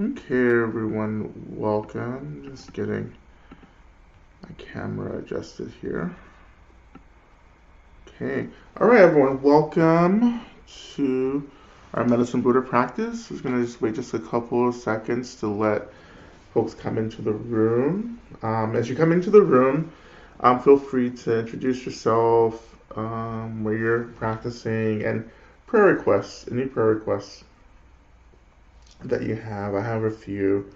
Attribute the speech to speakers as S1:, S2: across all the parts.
S1: Okay, everyone, welcome. Just getting my camera adjusted here. Okay, all right, everyone, welcome to our Medicine Buddha practice. We're gonna just wait just a couple of seconds to let folks come into the room. As you come into the room, feel free to introduce yourself, where you're practicing, and prayer requests, any prayer requests that you have. I have a few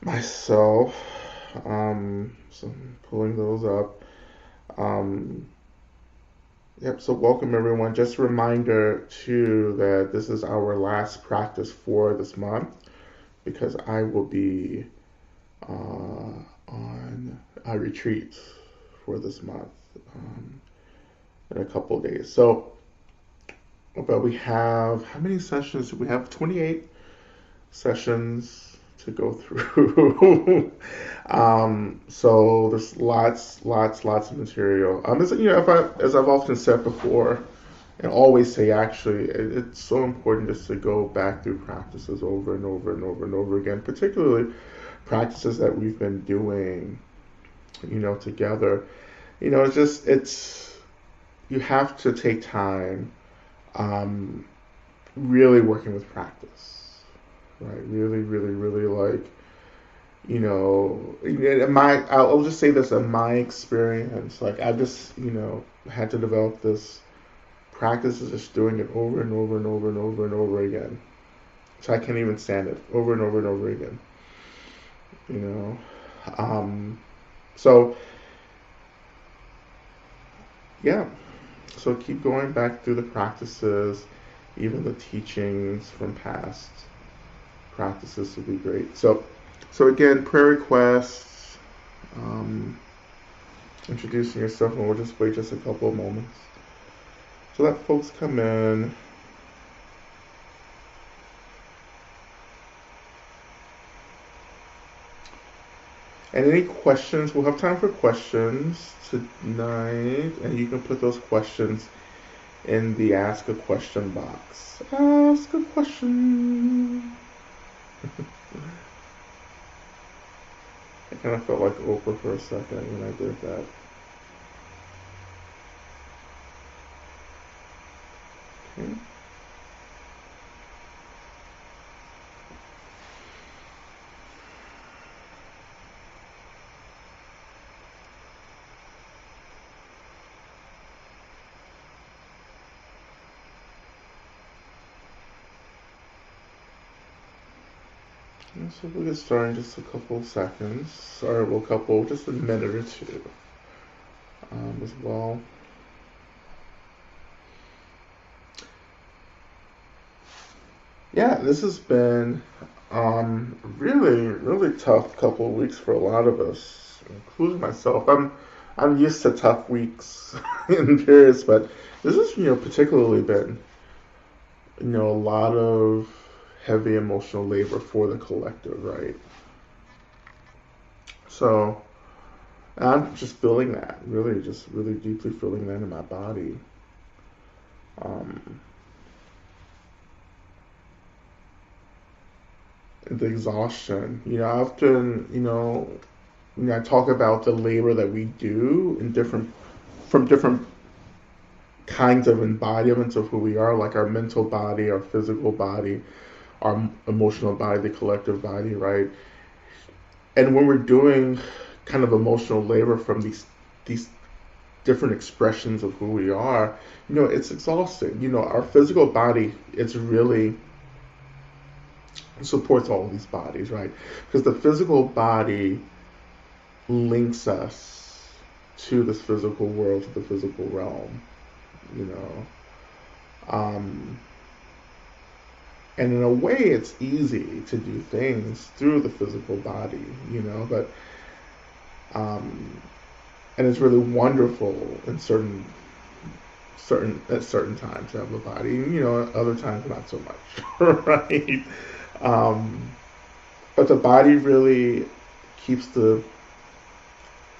S1: myself. So I'm pulling those up. Um, yep, so welcome everyone. Just a reminder too that this is our last practice for this month because I will be on a retreat for this month in a couple of days. So, but we have, how many sessions? We have 28 sessions to go through. So there's lots of material. As you know, as I've often said before, and always say actually, it's so important just to go back through practices over and over and over and over again, particularly practices that we've been doing, together. It's you have to take time, really working with practice. Right, really like, I'll just say this in my experience, like I've just, had to develop this practice of just doing it over and over and over and over and over again. So I can't even stand it over and over and over again, you know. So yeah, so keep going back through the practices, even the teachings from past practices would be great. So again, prayer requests, introducing yourself, and we'll just wait just a couple of moments. So let folks come in. And any questions, we'll have time for questions tonight, and you can put those questions in the ask a question box. Ask a question. I kind of felt like Oprah for a second when I did that. Okay. So we'll get started in just a couple of seconds, or just a minute or two as well. Yeah, this has been really tough couple of weeks for a lot of us, including myself. I'm used to tough weeks in periods, but this has particularly been a lot of heavy emotional labor for the collective, right? So I'm just feeling that, really deeply feeling that in my body. The exhaustion. Often, I talk about the labor that we do in from different kinds of embodiments of who we are, like our mental body, our physical body, our emotional body, the collective body, right? And when we're doing kind of emotional labor from these different expressions of who we are, it's exhausting. Our physical body, it's really supports all of these bodies, right? Because the physical body links us to this physical world, to the physical realm, you know. And in a way, it's easy to do things through the physical body, but and it's really wonderful in certain times to have a body, other times not so much, right? Um, but the body really keeps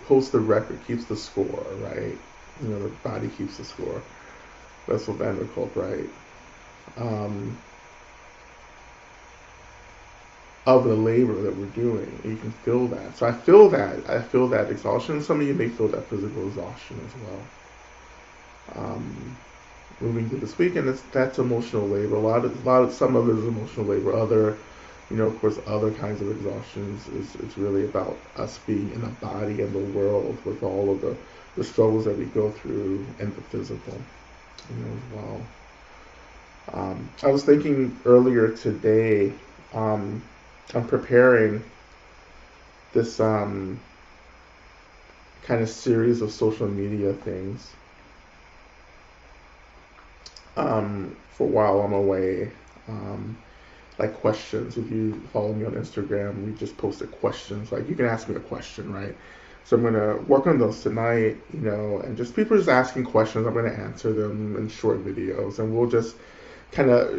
S1: holds the record, keeps the score, right? The body keeps the score. That's what Vanderkolk, right? Um, of the labor that we're doing. You can feel that. So I feel that. I feel that exhaustion. Some of you may feel that physical exhaustion as well. Moving through this week, and that's emotional labor. Some of it is emotional labor. Other, of course, other kinds of exhaustions is really about us being in a body in the world with all of the struggles that we go through and the physical, as well. I was thinking earlier today, I'm preparing this kind of series of social media things for while I'm away. Like questions. If you follow me on Instagram, we just posted questions. Like you can ask me a question, right? So I'm gonna work on those tonight, and just people just asking questions. I'm gonna answer them in short videos, and we'll just kind of,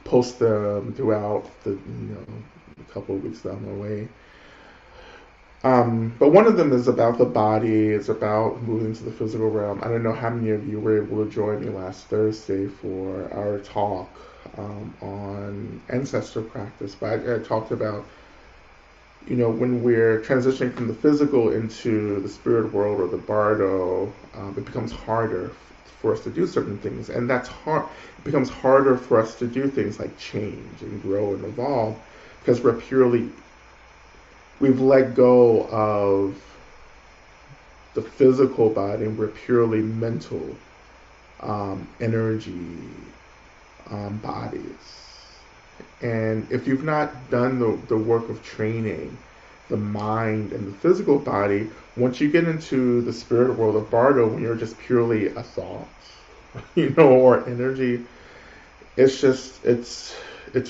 S1: post them throughout the, a couple of weeks down the way. But one of them is about the body. It's about moving to the physical realm. I don't know how many of you were able to join me last Thursday for our talk on ancestor practice. But I talked about, when we're transitioning from the physical into the spirit world or the bardo, it becomes harder for us to do certain things. And that's hard. It becomes harder for us to do things like change and grow and evolve because we've let go of the physical body and we're purely mental energy bodies. And if you've not done the work of training the mind and the physical body, once you get into the spirit world of bardo, when you're just purely a thought, or energy, it's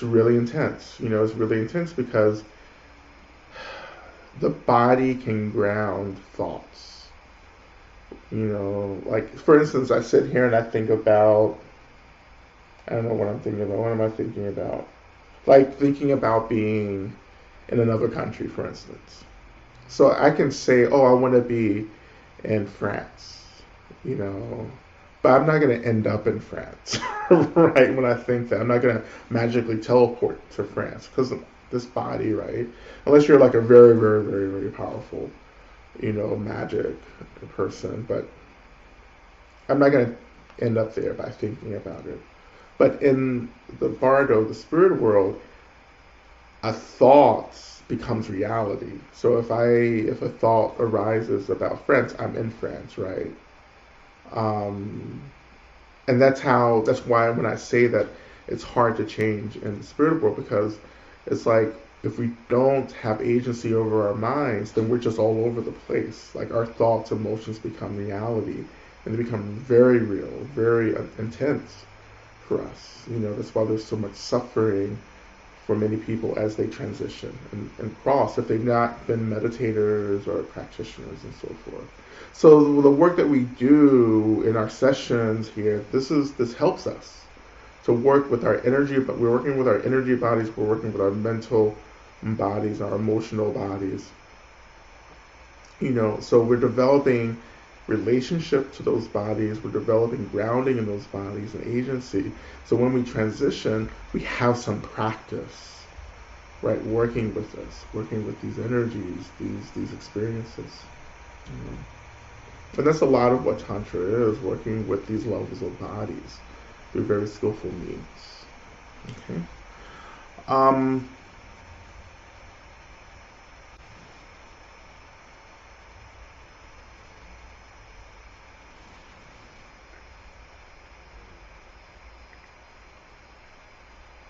S1: really intense. It's really intense because the body can ground thoughts. Like for instance, I sit here and I think about, I don't know what I'm thinking about. What am I thinking about? Like thinking about being in another country, for instance. So I can say, oh, I want to be in France, but I'm not going to end up in France, right? When I think that, I'm not going to magically teleport to France because this body, right? Unless you're like a very, very, very, very powerful, magic person, but I'm not going to end up there by thinking about it. But in the bardo, the spirit world, a thought becomes reality. So if a thought arises about France, I'm in France, right? And that's why when I say that it's hard to change in the spirit world, because it's like if we don't have agency over our minds, then we're just all over the place. Like our thoughts, emotions become reality, and they become very real, very intense for us. That's why there's so much suffering for many people as they transition and cross, if they've not been meditators or practitioners and so forth. So the work that we do in our sessions here, this helps us to work with our energy, but we're working with our energy bodies, we're working with our mental bodies, our emotional bodies. So we're developing relationship to those bodies, we're developing grounding in those bodies and agency. So when we transition, we have some practice, right? Working with this, working with these energies, these experiences. And that's a lot of what Tantra is, working with these levels of bodies through very skillful means. Okay.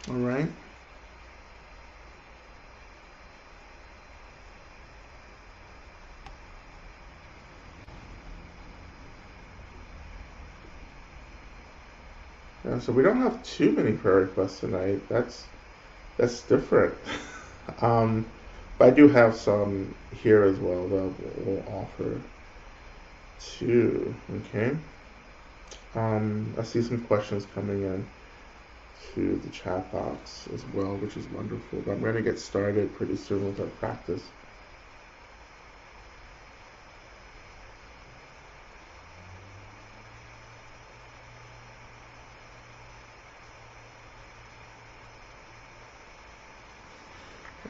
S1: All right. Yeah, so we don't have too many prayer requests tonight. That's different. um, but I do have some here as well that we'll offer too. Okay. I see some questions coming in to the chat box as well, which is wonderful. But I'm going to get started pretty soon with our practice.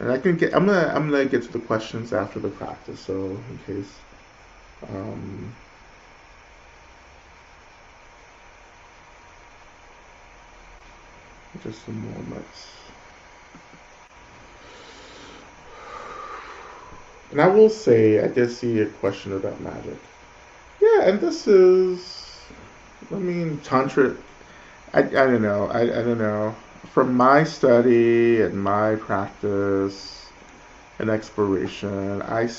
S1: And I'm gonna get to the questions after the practice, so in case. Um, just a moment. And I will say, I did see a question about magic. Yeah, and this is, I mean, Tantra. I don't know. I don't know. From my study and my practice and exploration, I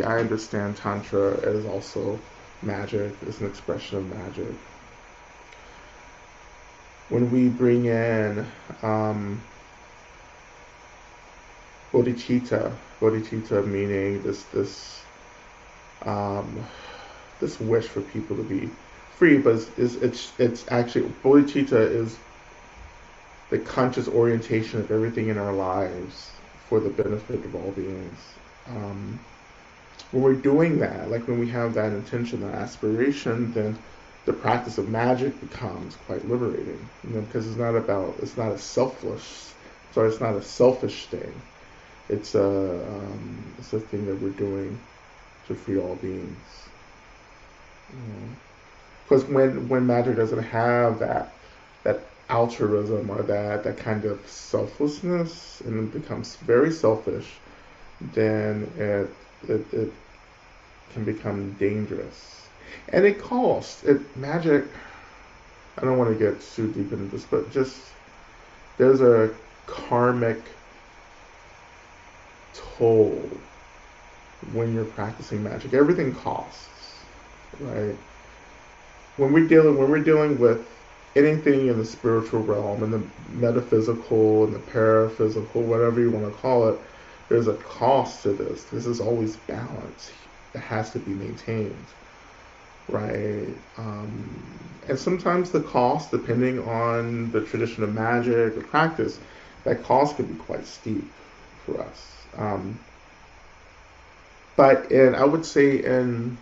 S1: understand Tantra as also magic, as an expression of magic. When we bring in bodhicitta, bodhicitta meaning um, this wish for people to be free, but it's actually bodhicitta is the conscious orientation of everything in our lives for the benefit of all beings. Um, when we're doing that, like when we have that intention, that aspiration, then the practice of magic becomes quite liberating. Because it's not a selfless, sorry, it's not a selfish thing. It's a thing that we're doing to free all beings. Because when magic doesn't have that altruism or that kind of selflessness and it becomes very selfish, then it can become dangerous. And it costs. Magic, I don't want to get too deep into this, but just there's a karmic toll when you're practicing magic. Everything costs, right? When we're dealing with anything in the spiritual realm and the metaphysical and the paraphysical, whatever you want to call it, there's a cost to this. This is always balance. It has to be maintained, right? And sometimes the cost, depending on the tradition of magic or practice, that cost could be quite steep for us. I would say in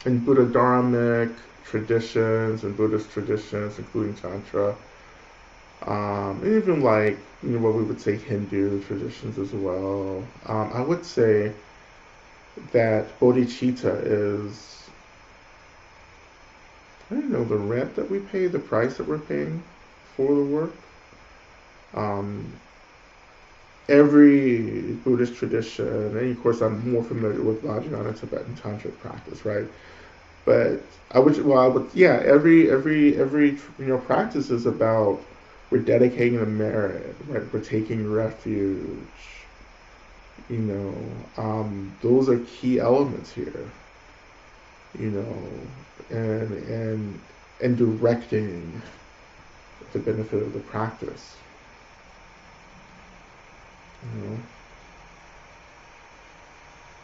S1: Buddha Dharmic traditions and Buddhist traditions, including Tantra, and even like what we would say Hindu traditions as well. I would say that bodhicitta is, I don't know, the rent that we pay, the price that we're paying for the work. Every Buddhist tradition, and of course I'm more familiar with Vajrayana Tibetan Tantric practice, right? But yeah, every practice is about we're dedicating the merit, right? We're taking refuge. Those are key elements here. You know, and directing the benefit of the practice. You know,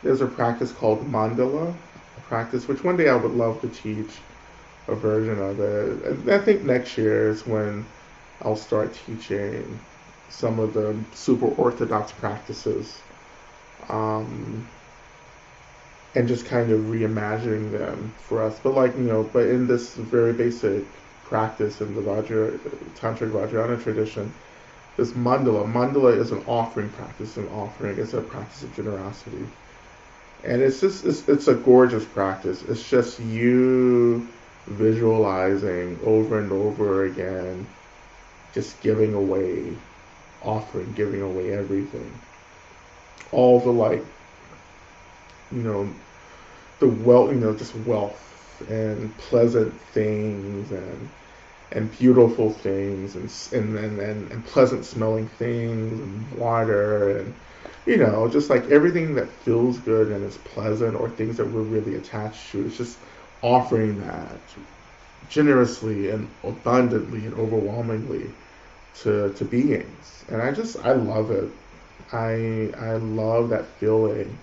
S1: there's a practice called mandala, a practice which one day I would love to teach a version of it. And I think next year is when I'll start teaching some of the super orthodox practices, and just kind of reimagining them for us. But in this very basic practice in the Tantric Vajrayana tradition, this mandala is an offering practice, it's a practice of generosity. And it's a gorgeous practice. It's just you visualizing over and over again, just giving away, giving away everything. All the the wealth, just wealth and pleasant things and beautiful things and pleasant smelling things and water and just like everything that feels good and is pleasant or things that we're really attached to. It's just offering that generously and abundantly and overwhelmingly to beings. And I love it. I love that feeling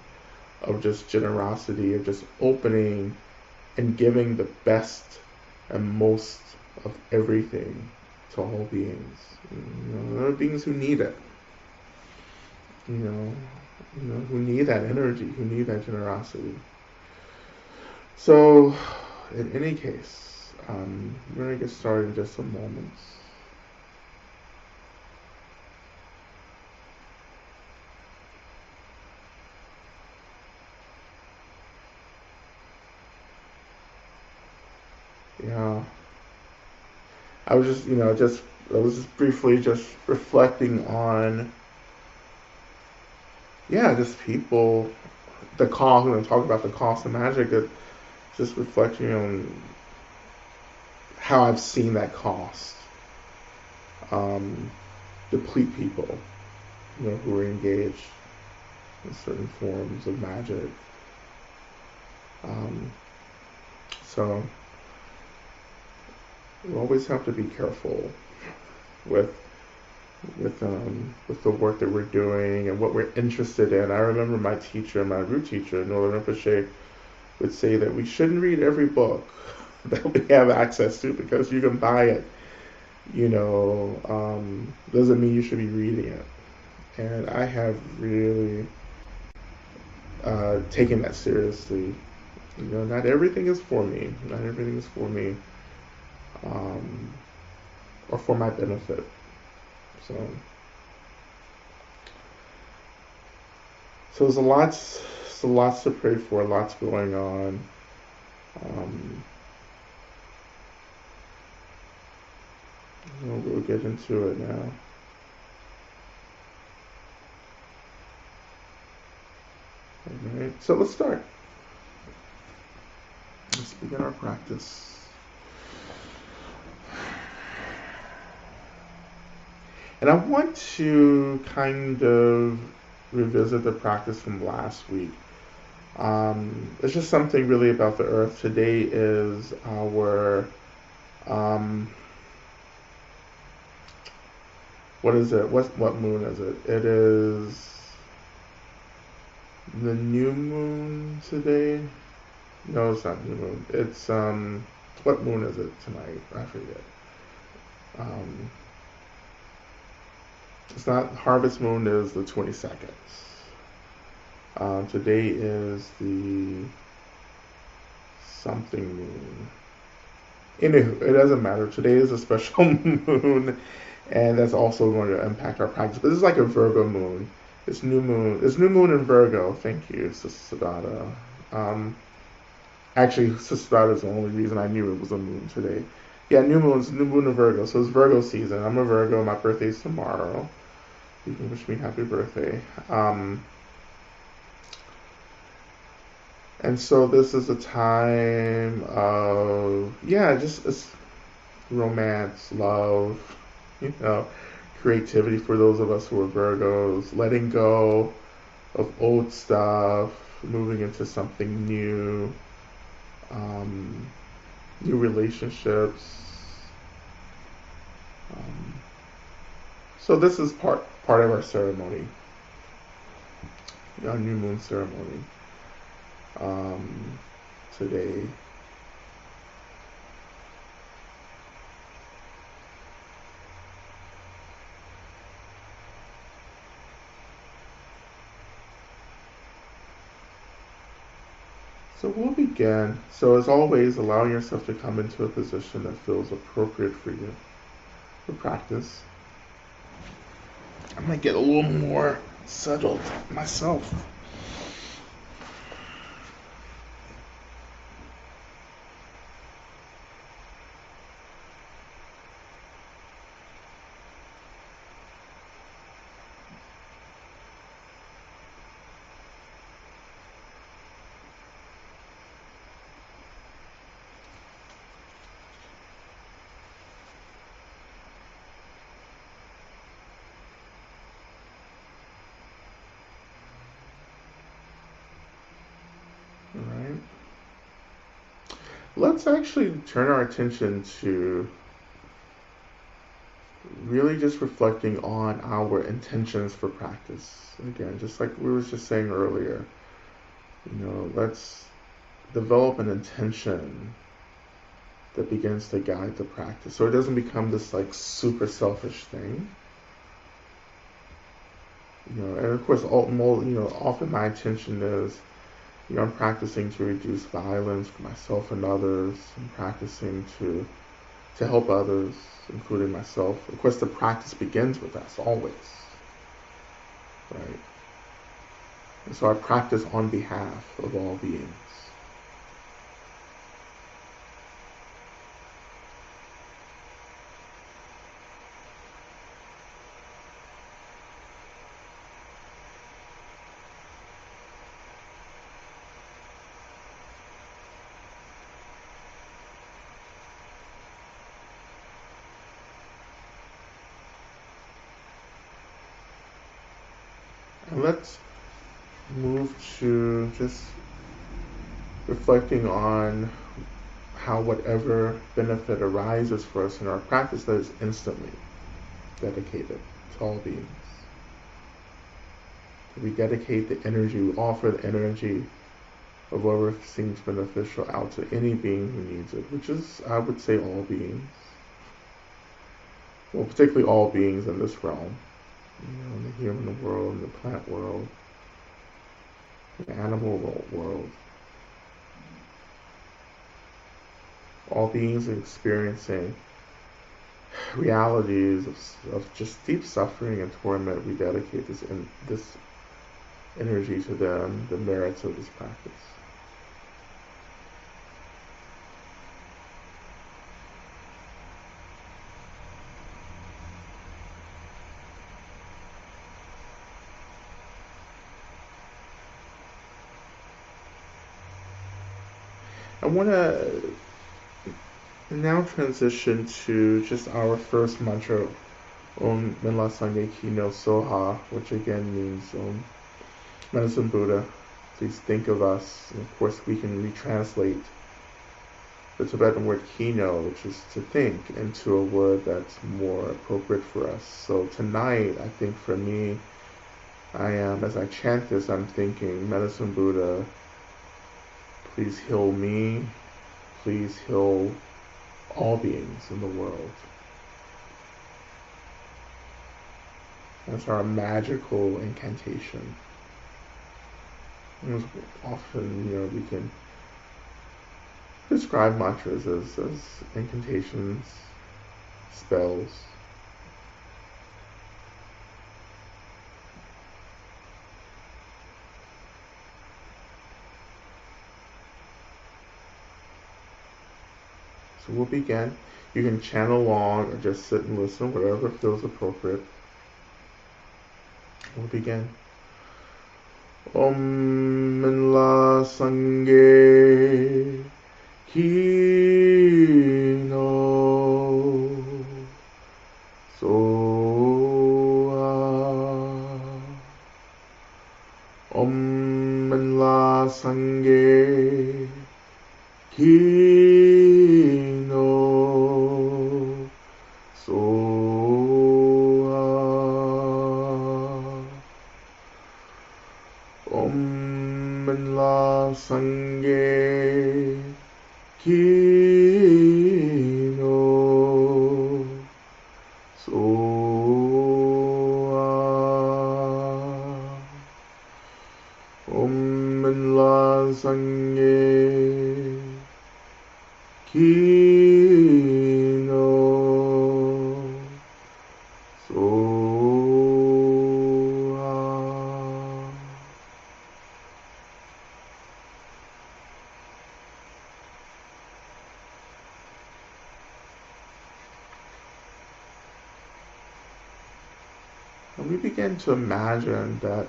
S1: of just generosity, of just opening and giving the best and most of everything to all beings. There are beings who need it. Who need that energy, who need that generosity. So, in any case, we're gonna get started in just a moment. I was just, I was just briefly just reflecting on, yeah, just people, the cost, talking about the cost of magic, just reflecting on how I've seen that cost um, deplete people, who are engaged in certain forms of magic. Um, so we always have to be careful with with the work that we're doing and what we're interested in. I remember my teacher, my root teacher, Northern Rinpoche, would say that we shouldn't read every book that we have access to because you can buy it. Doesn't mean you should be reading it. And I have really taken that seriously. Not everything is for me. Not everything is for me, um, or for my benefit. So, so there's a lots to pray for, lots going on. Um, we'll get into it now. All right. So let's start. Let's begin our practice. And I want to kind of revisit the practice from last week. It's just something really about the earth. Today is our, what is it? What moon is it? It is the new moon today. No, it's not new moon. It's, what moon is it tonight? I forget. It's not, harvest moon is the 22nd. Today is the something moon. Anywho, it doesn't matter. Today is a special moon, and that's also going to impact our practice. But this is like a Virgo moon. It's new moon. It's new moon in Virgo. Thank you, Sister Sadada. Actually, Sister Sadada is the only reason I knew it was a moon today. Yeah, new moon in Virgo. So it's Virgo season. I'm a Virgo. My birthday's tomorrow. You can wish me happy birthday. And so this is a time of, just romance, love, creativity for those of us who are Virgos, letting go of old stuff, moving into something new, new relationships. So this is part of our ceremony, our new moon ceremony. Today. So we'll begin. So as always, allow yourself to come into a position that feels appropriate for you for practice. I'm going to get a little more settled myself. Alright. Let's actually turn our attention to really just reflecting on our intentions for practice. Again, just like we were just saying earlier, let's develop an intention that begins to guide the practice. So it doesn't become this like super selfish thing. And of course, often my intention is, I'm practicing to reduce violence for myself and others. I'm practicing to help others, including myself. Of course, the practice begins with us always, right? And so I practice on behalf of all beings. And let's move to just reflecting on how whatever benefit arises for us in our practice, that is instantly dedicated to all beings. We dedicate the energy, we offer the energy of whatever seems beneficial out to any being who needs it, which is, I would say, all beings. Well, particularly all beings in this realm. In the human world, in the plant world, the animal world. All beings are experiencing realities of just deep suffering and torment. We dedicate this energy to them, the merits of this practice. I want to now transition to just our first mantra, Om Minla Sangye Ki no Soha, which again means Medicine Buddha, please think of us. And of course, we can retranslate the Tibetan word kino, which is to think, into a word that's more appropriate for us. So tonight, I think for me, as I chant this, I'm thinking, Medicine Buddha, please heal me, please heal all beings in the world. That's our magical incantation. And often, we can describe mantras as incantations, spells. So we'll begin. You can chant along or just sit and listen, whatever feels appropriate. We'll begin. Om Minla Sangye Ki no Soha. Om Minla Sangye Ki no Soha. Om Minla Sangye Ki no Soha. Om Minla Sangye Ki no Soha. And we begin to imagine that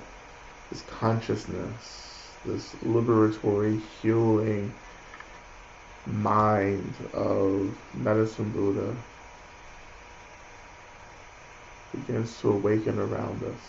S1: this consciousness, this liberatory, healing mind of Medicine Buddha begins to awaken around us.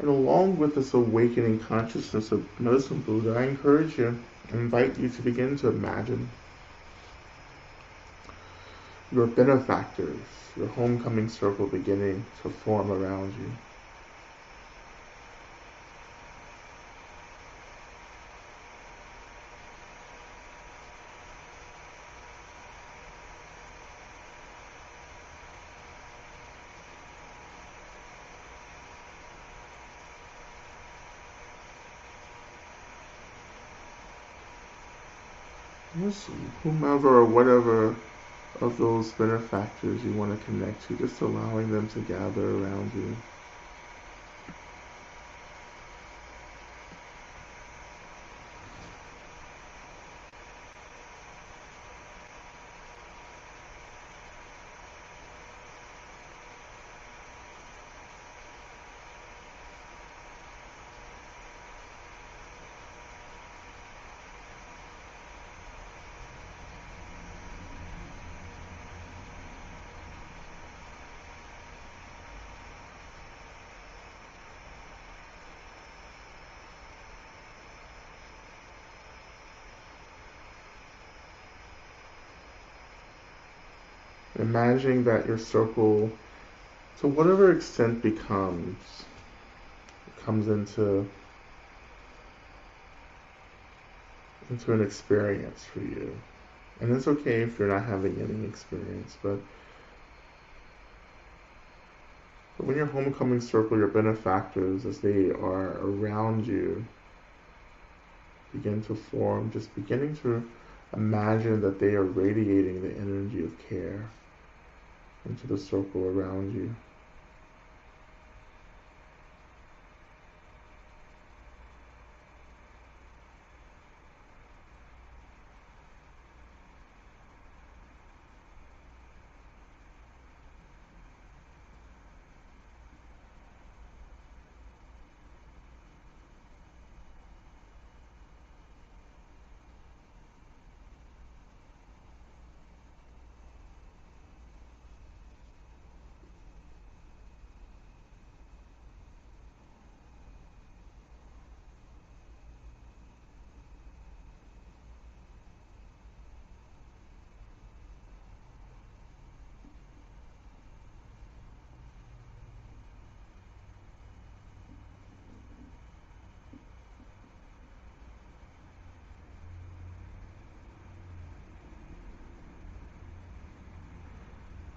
S1: And along with this awakening consciousness of Medicine Buddha, I encourage you, invite you to begin to imagine your benefactors, your homecoming circle beginning to form around you. just whomever or whatever of those benefactors you want to connect to, just allowing them to gather around you. Imagining that your circle, to whatever extent comes into an experience for you. And it's okay if you're not having any experience, but when your homecoming circle, your benefactors, as they are around you, begin to form, just beginning to imagine that they are radiating the energy of care into the circle around you.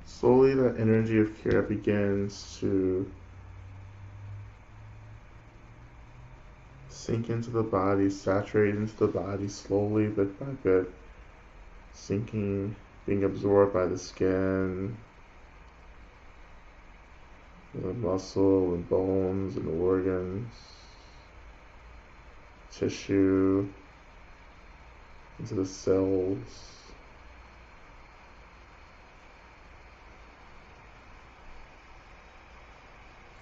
S1: Slowly, that energy of care begins to sink into the body, saturate into the body slowly, bit by bit, sinking, being absorbed by the skin, the muscle and bones and organs, tissue, into the cells.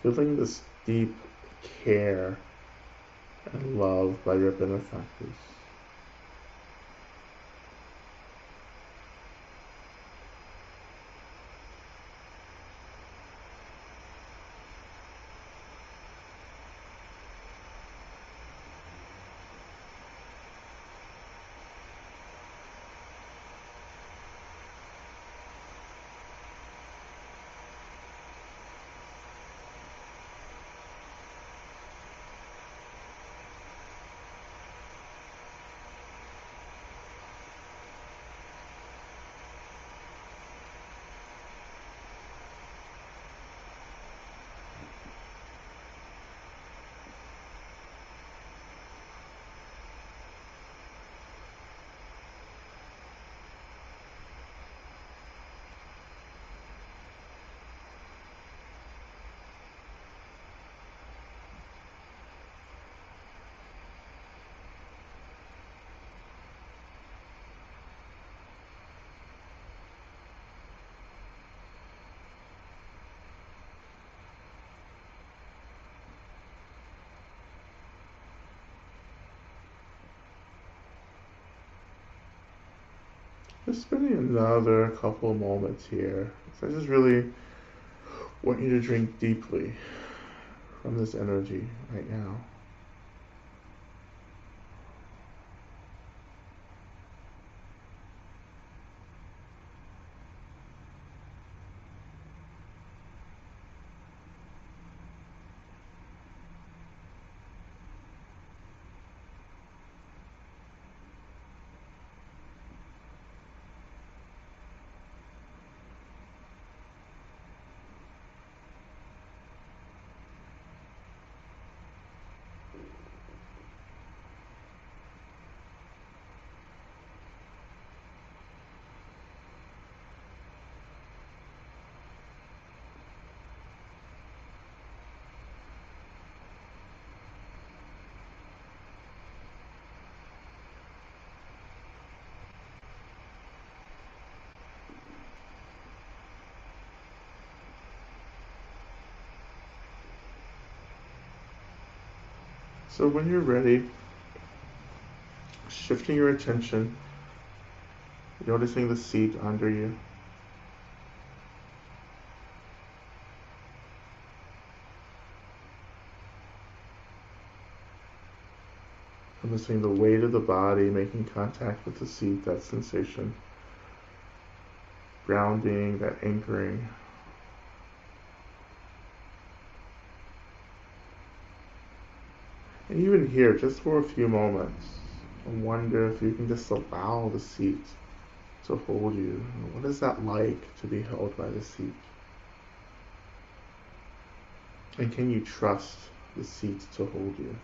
S1: Feeling this deep care and love by your benefactors. Just spending another couple of moments here. So I just really want you to drink deeply from this energy right now. So when you're ready, shifting your attention, noticing the seat under you. Noticing the weight of the body making contact with the seat, that sensation. Grounding, that anchoring. And even here, just for a few moments, I wonder if you can just allow the seat to hold you. What is that like to be held by the seat? And can you trust the seat to hold you?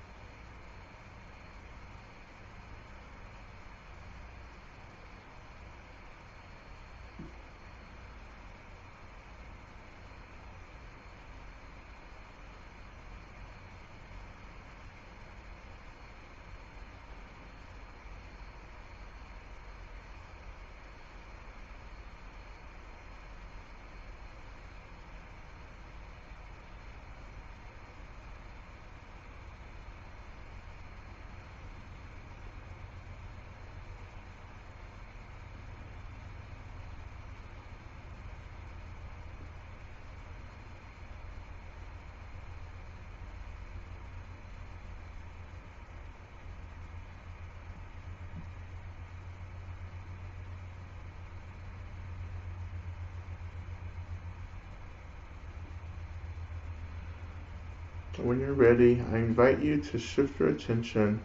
S1: When you're ready, I invite you to shift your attention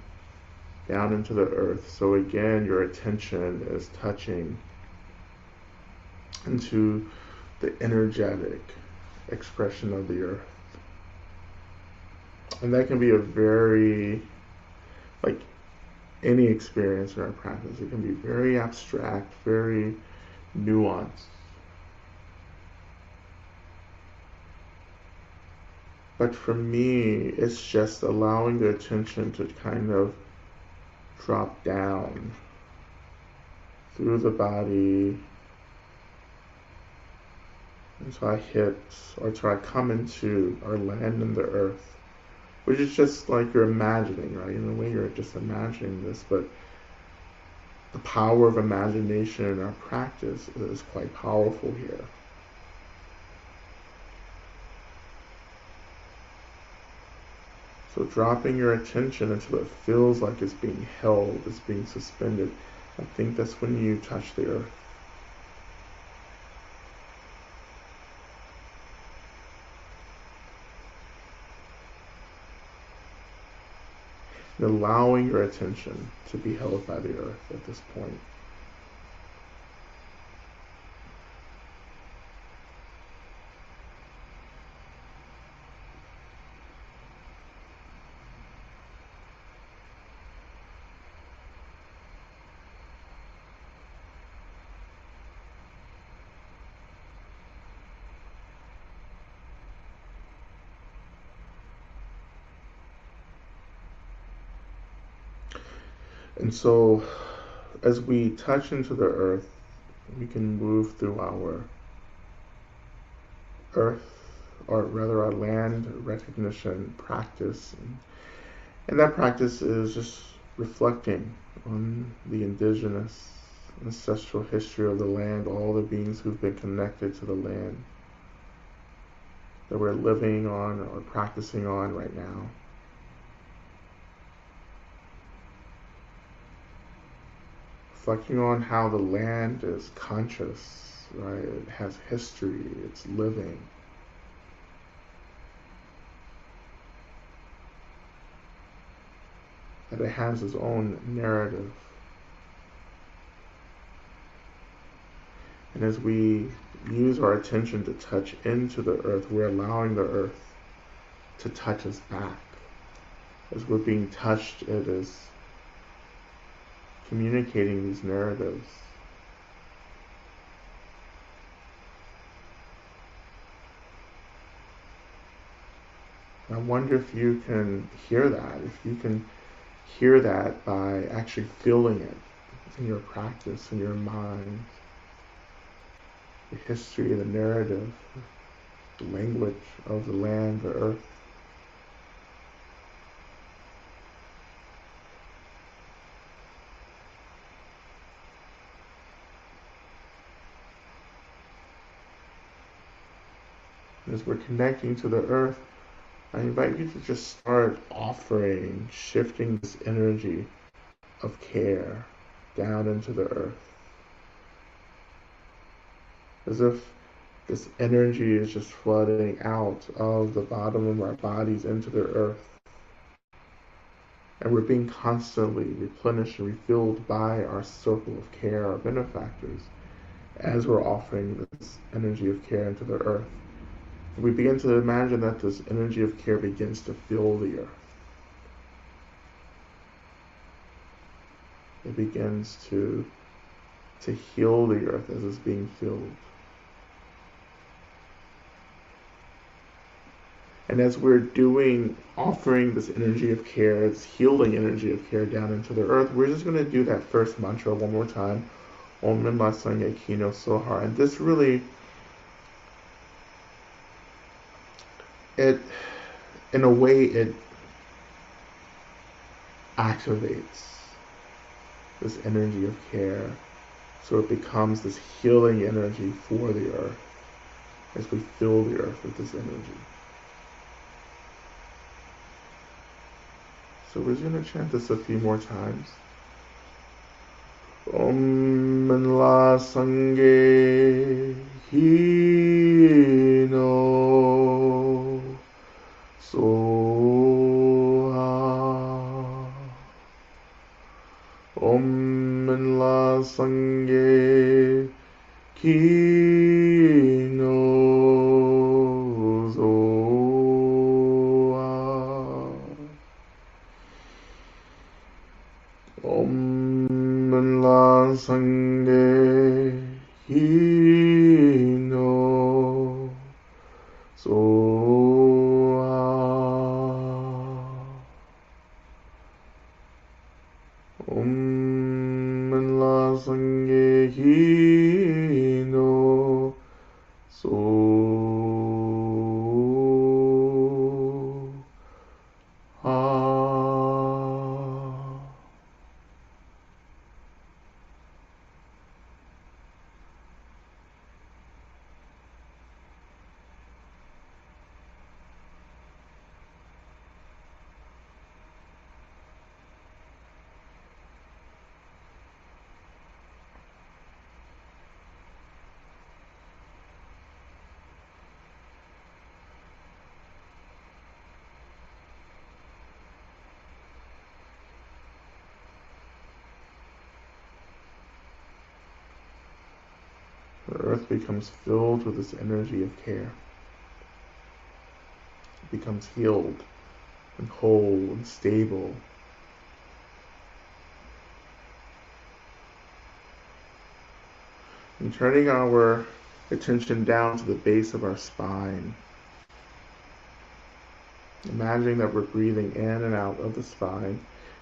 S1: down into the earth. So again, your attention is touching into the energetic expression of the earth. And that can be a very, like any experience in our practice, it can be very abstract, very nuanced. But for me, it's just allowing the attention to kind of drop down through the body until I hit, or until I come into or land in the earth, which is just like you're imagining, right? In a way, you're just imagining this, but the power of imagination in our practice is quite powerful here. So dropping your attention until it feels like it's being held, it's being suspended. I think that's when you touch the earth. And allowing your attention to be held by the earth at this point. And so, as we touch into the earth, we can move through our earth, or rather our land recognition practice. And that practice is just reflecting on the indigenous, ancestral history of the land, all the beings who've been connected to the land that we're living on or practicing on right now. Reflecting on how the land is conscious, right? It has history, it's living. That it has its own narrative. And as we use our attention to touch into the earth, we're allowing the earth to touch us back. As we're being touched, it is communicating these narratives. I wonder if you can hear that, if you can hear that by actually feeling it in your practice, in your mind. The history, the narrative, the language of the land, the earth. As we're connecting to the earth, I invite you to just start offering, shifting this energy of care down into the earth. As if this energy is just flooding out of the bottom of our bodies into the earth. And we're being constantly replenished and refilled by our circle of care, our benefactors, as we're offering this energy of care into the earth. We begin to imagine that this energy of care begins to fill the earth. It begins to heal the earth as it's being filled. And as we're offering this energy of care, this healing energy of care down into the earth, we're just going to do that first mantra one more time. Om Namah Sangye Kino Sohar. And this really, in a way, it activates this energy of care. So it becomes this healing energy for the earth as we fill the earth with this energy. So we're just going to chant this a few more times. Om Manla Sangye Hino Soha. Om Manla Sangye Hino Soha. Om Manla Sangye Hino Soha. Om Manla Sangye Hino Soha. The earth becomes filled with this energy of care. It becomes healed and whole and stable. And turning our attention down to the base of our spine. Imagining that we're breathing in and out of the spine.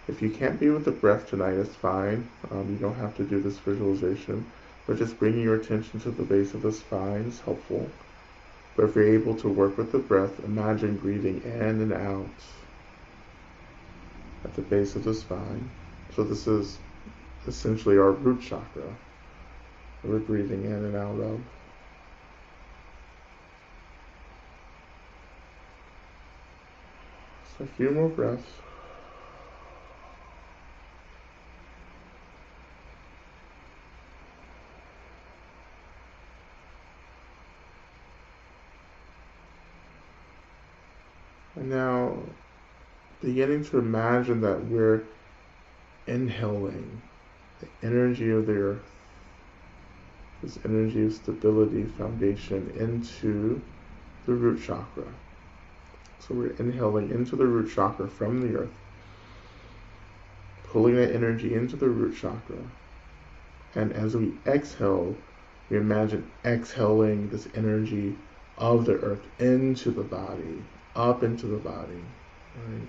S1: If you can't be with the breath tonight, it's fine. You don't have to do this visualization. But just bringing your attention to the base of the spine is helpful. But if you're able to work with the breath, imagine breathing in and out at the base of the spine. So this is essentially our root chakra that we're breathing in and out of. So a few more breaths. And now, beginning to imagine that we're inhaling the energy of the earth, this energy of stability, foundation, into the root chakra. So we're inhaling into the root chakra from the earth, pulling that energy into the root chakra. And as we exhale, we imagine exhaling this energy of the earth into the body, up into the body, right?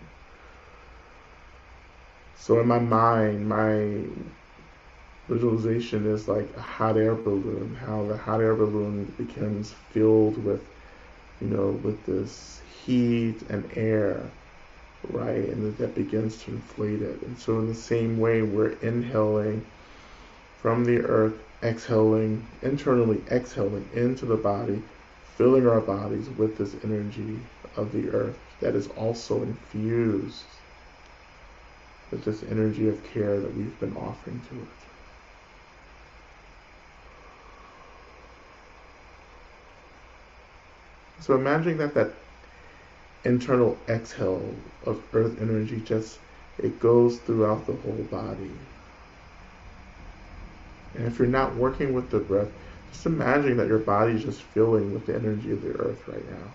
S1: So in my mind, my visualization is like a hot air balloon, how the hot air balloon becomes filled with, with this heat and air, right? And that begins to inflate it. And so in the same way, we're inhaling from the earth, exhaling, internally exhaling into the body, filling our bodies with this energy of the earth that is also infused with this energy of care that we've been offering to it. So imagining that internal exhale of earth energy it goes throughout the whole body. And if you're not working with the breath, just imagine that your body is just filling with the energy of the earth right now.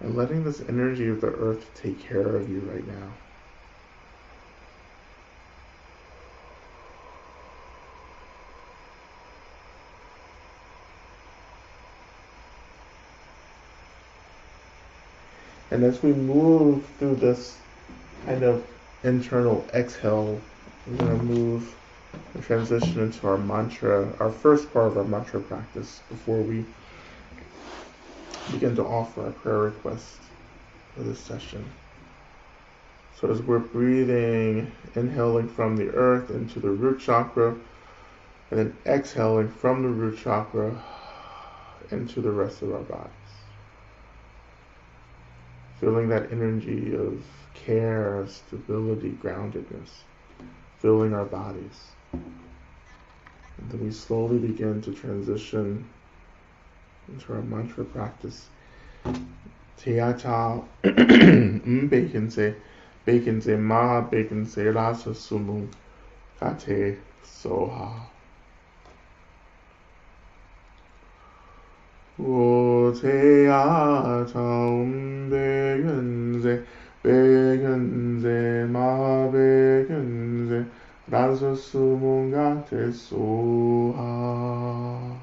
S1: And letting this energy of the earth take care of you right now. And as we move through this kind of internal exhale, we're going to move and transition into our mantra, our first part of our mantra practice before we begin to offer our prayer request for this session. So as we're breathing, inhaling from the earth into the root chakra, and then exhaling from the root chakra into the rest of our bodies. Feeling that energy of care, stability, groundedness, filling our bodies. And then we slowly begin to transition into our mantra practice. Teacha bekense ma bekense rasa sumu kate soha. O teacha bekense ma bekense rasa sumu kate soha.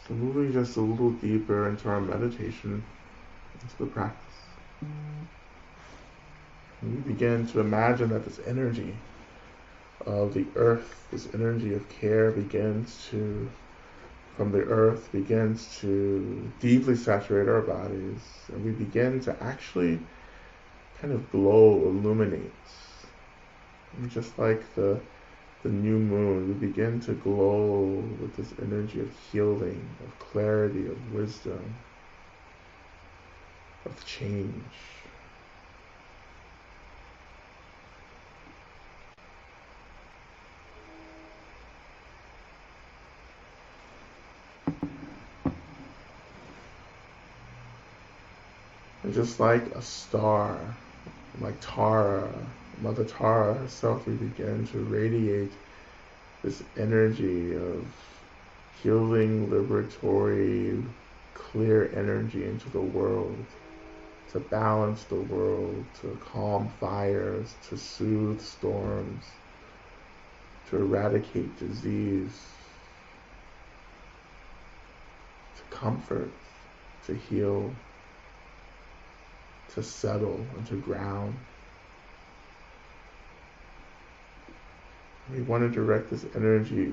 S1: So moving just a little deeper into our meditation, into the practice. And we begin to imagine that this energy of the earth, this energy of care from the earth begins to deeply saturate our bodies, and we begin to actually kind of glow, illuminate. And just like the new moon, we begin to glow with this energy of healing, of clarity, of wisdom, of change. And just like a star, like Tara, Mother Tara herself, we begin to radiate this energy of healing, liberatory, clear energy into the world, to balance the world, to calm fires, to soothe storms, to eradicate disease, to comfort, to heal, to settle and to ground. We want to direct this energy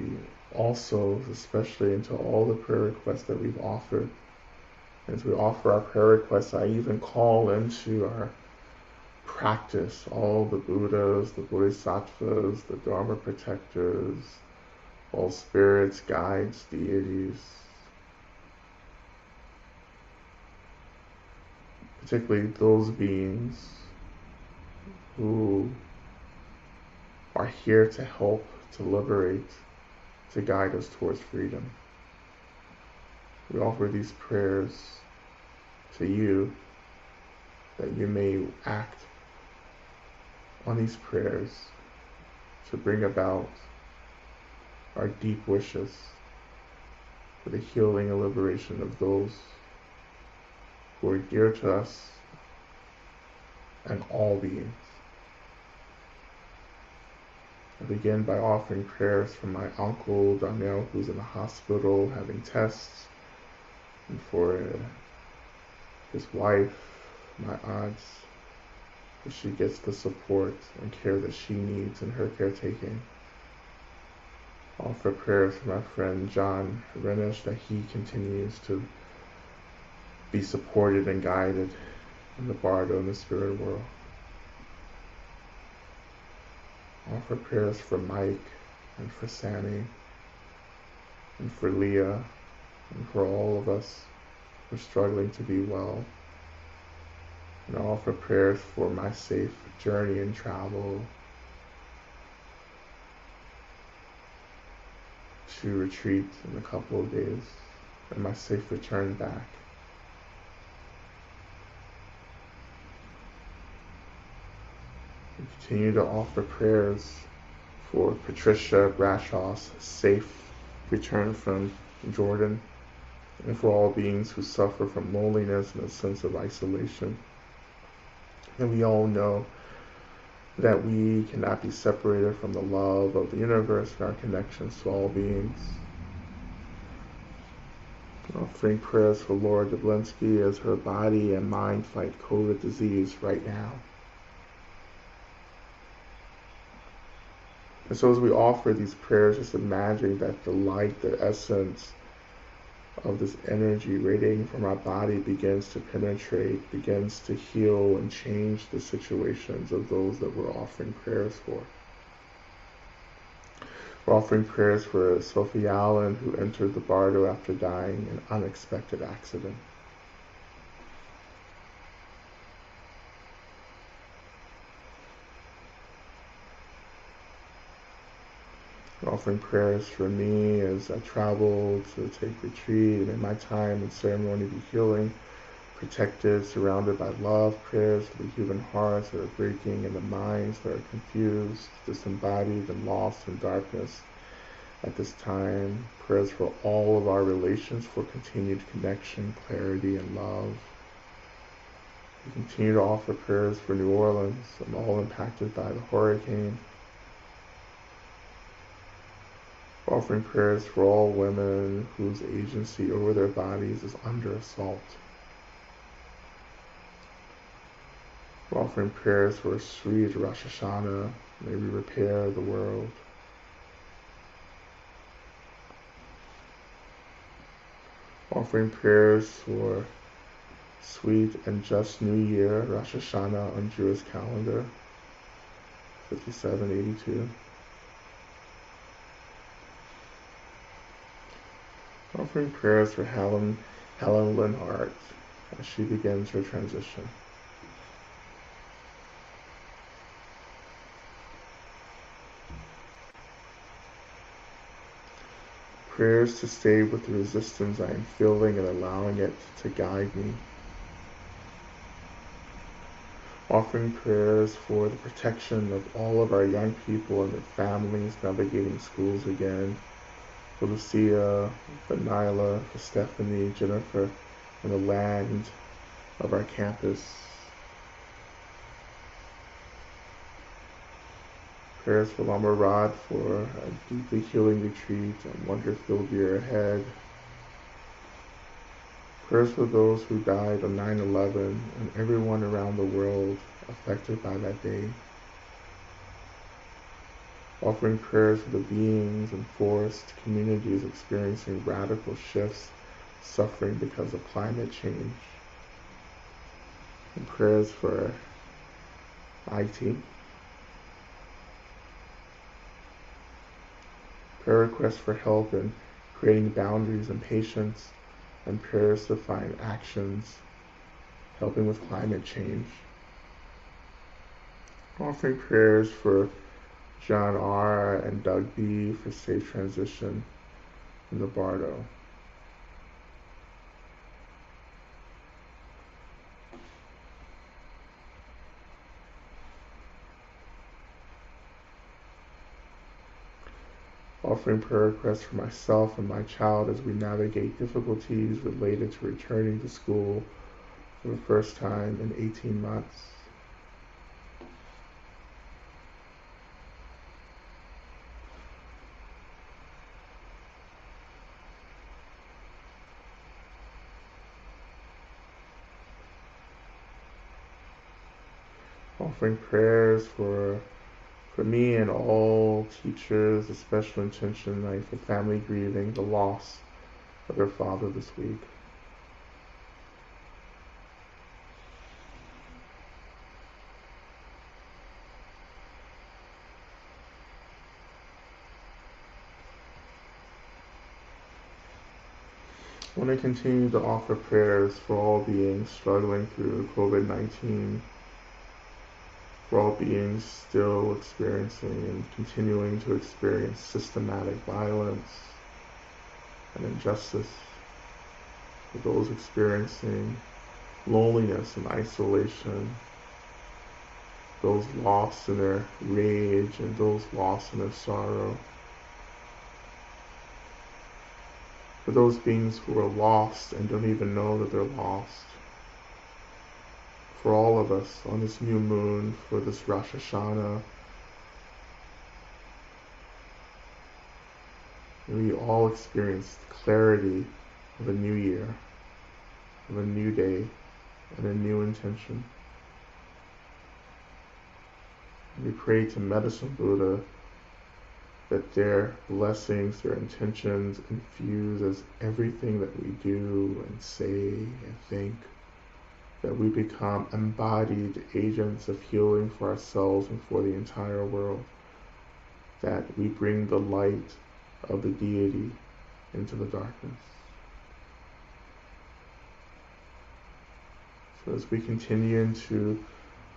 S1: also, especially into all the prayer requests that we've offered. As we offer our prayer requests, I even call into our practice all the Buddhas, the Bodhisattvas, the Dharma protectors, all spirits, guides, deities, particularly those beings who are here to help, to liberate, to guide us towards freedom. We offer these prayers to you, that you may act on these prayers to bring about our deep wishes for the healing and liberation of those who are dear to us and all beings. I begin by offering prayers for my uncle Daniel, who's in the hospital having tests, and for his wife, my aunts, that she gets the support and care that she needs in her caretaking. I offer prayers for my friend John Renish, that he continues to be supported and guided in the bardo and the spirit world. I offer prayers for Mike and for Sammy and for Leah and for all of us who are struggling to be well. And I offer prayers for my safe journey and travel to retreat in a couple of days, and my safe return back. We continue to offer prayers for Patricia Brashaw's safe return from Jordan, and for all beings who suffer from loneliness and a sense of isolation. And we all know that we cannot be separated from the love of the universe and our connections to all beings. Offering prayers for Laura Dublinsky as her body and mind fight COVID disease right now. And so as we offer these prayers, just imagine that the light, the essence of this energy radiating from our body begins to penetrate, begins to heal and change the situations of those that we're offering prayers for. We're offering prayers for Sophie Allen, who entered the bardo after dying in an unexpected accident. Offering prayers for me as I travel to take retreat, and in my time and ceremony be healing, protected, surrounded by love. Prayers for the human hearts that are breaking and the minds that are confused, disembodied and lost in darkness at this time. Prayers for all of our relations for continued connection, clarity, and love. We continue to offer prayers for New Orleans and all impacted by the hurricane. Offering prayers for all women whose agency over their bodies is under assault. We're offering prayers for a sweet Rosh Hashanah. May we repair the world. Offering prayers for sweet and just New Year, Rosh Hashanah on Jewish calendar, 5782. Offering prayers for Helen Linhart as she begins her transition. Prayers to stay with the resistance I am feeling and allowing it to guide me. Offering prayers for the protection of all of our young people and their families navigating schools again. For Lucia, for Nyla, for Stephanie, Jennifer, and the land of our campus. Prayers for Lama Rod for a deeply healing retreat and wonder-filled year ahead. Prayers for those who died on 9/11 and everyone around the world affected by that day. Offering prayers for the beings and forest communities experiencing radical shifts, suffering because of climate change. And prayers for IT. Prayer requests for help in creating boundaries and patience, and prayers to find actions helping with climate change. Offering prayers for John R. and Doug B. for safe transition in the Bardo. Offering prayer requests for myself and my child as we navigate difficulties related to returning to school for the first time in 18 months. Offering prayers for me and all teachers, a special intention like for family grieving the loss of their father this week. I want to continue to offer prayers for all beings struggling through COVID-19, for all beings still experiencing and continuing to experience systematic violence and injustice, for those experiencing loneliness and isolation, those lost in their rage and those lost in their sorrow, for those beings who are lost and don't even know that they're lost, for all of us on this new moon, for this Rosh Hashanah. We all experience the clarity of a new year, of a new day, and a new intention. We pray to Medicine Buddha that their blessings, their intentions infuses everything that we do and say and think, that we become embodied agents of healing for ourselves and for the entire world, that we bring the light of the deity into the darkness. So as we continue into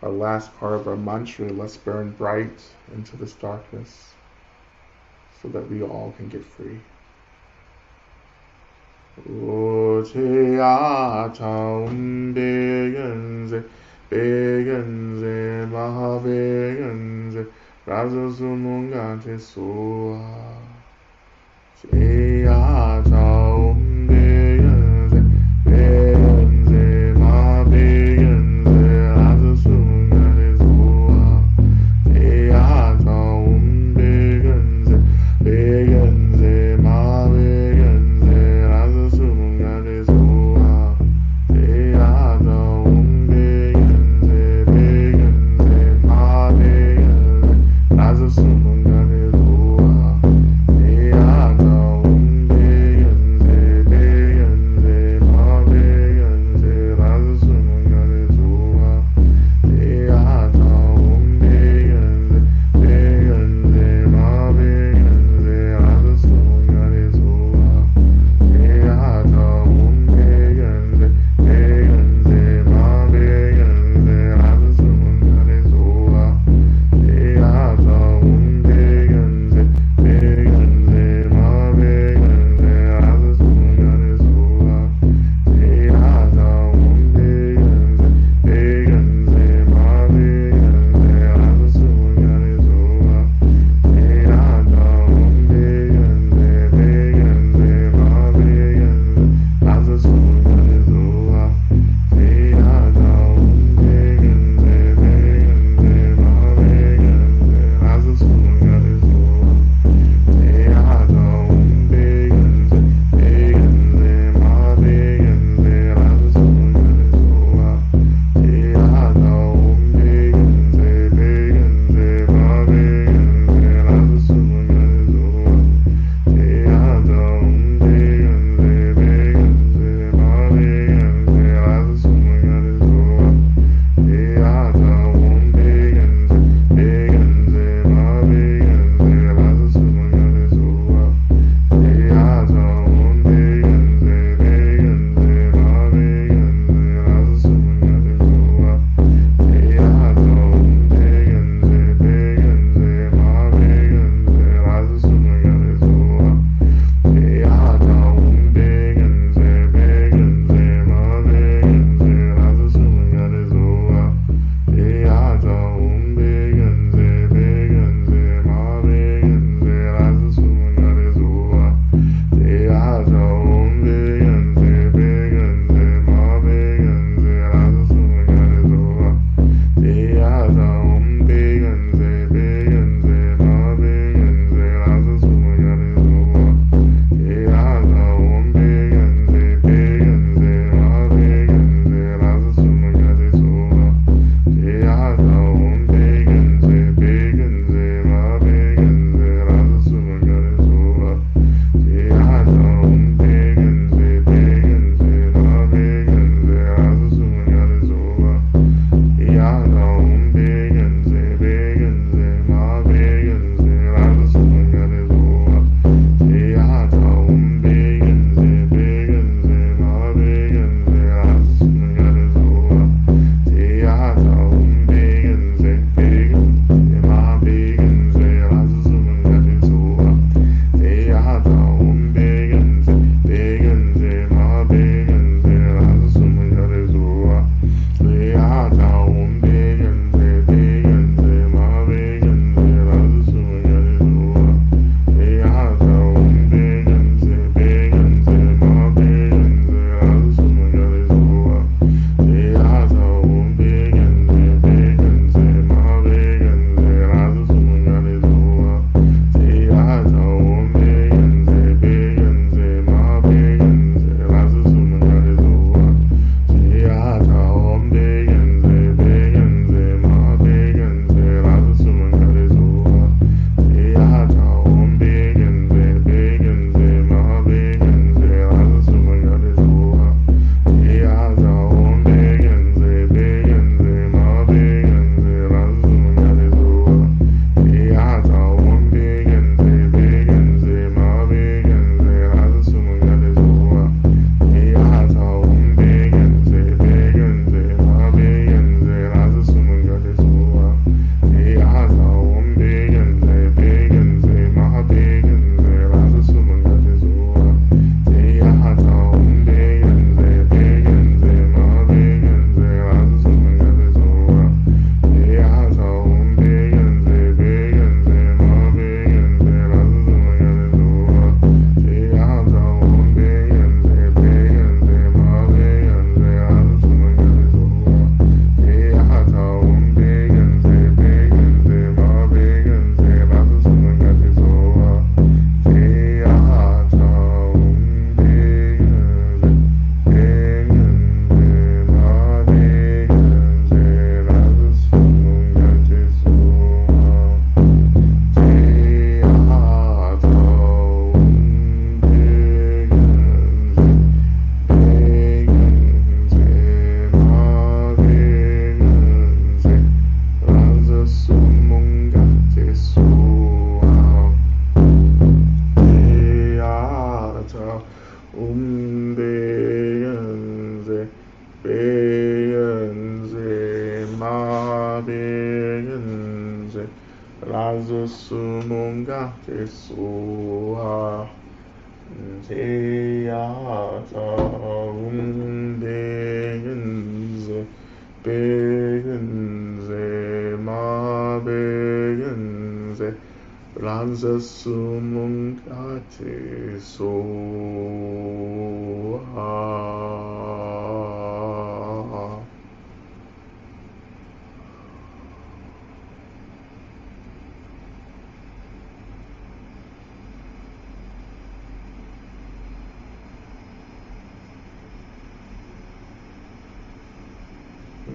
S1: our last part of our mantra, let's burn bright into this darkness so that we all can get free. Ote ata begenze, begenze, maha begenze, razo sumungate soa. Te ata begenze, begenze, maha begenze, razo sumungate soa. Te ata begenze, begenze. te soha te ata begenze begenze ma begenze ranza sumung ate soha.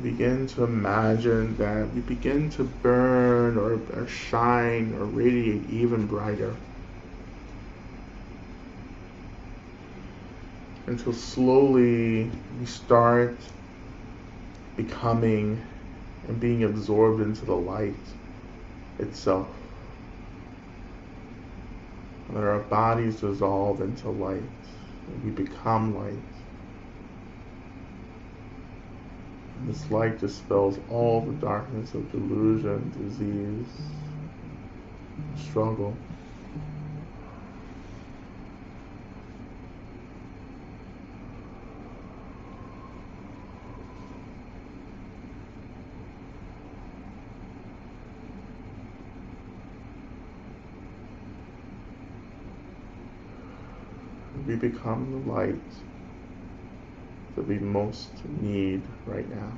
S1: Begin to imagine that we begin to burn or shine or radiate even brighter until slowly we start becoming and being absorbed into the light itself. And that our bodies dissolve into light and we become light. This light dispels all the darkness of delusion, disease, struggle. We become the light that we most need right now.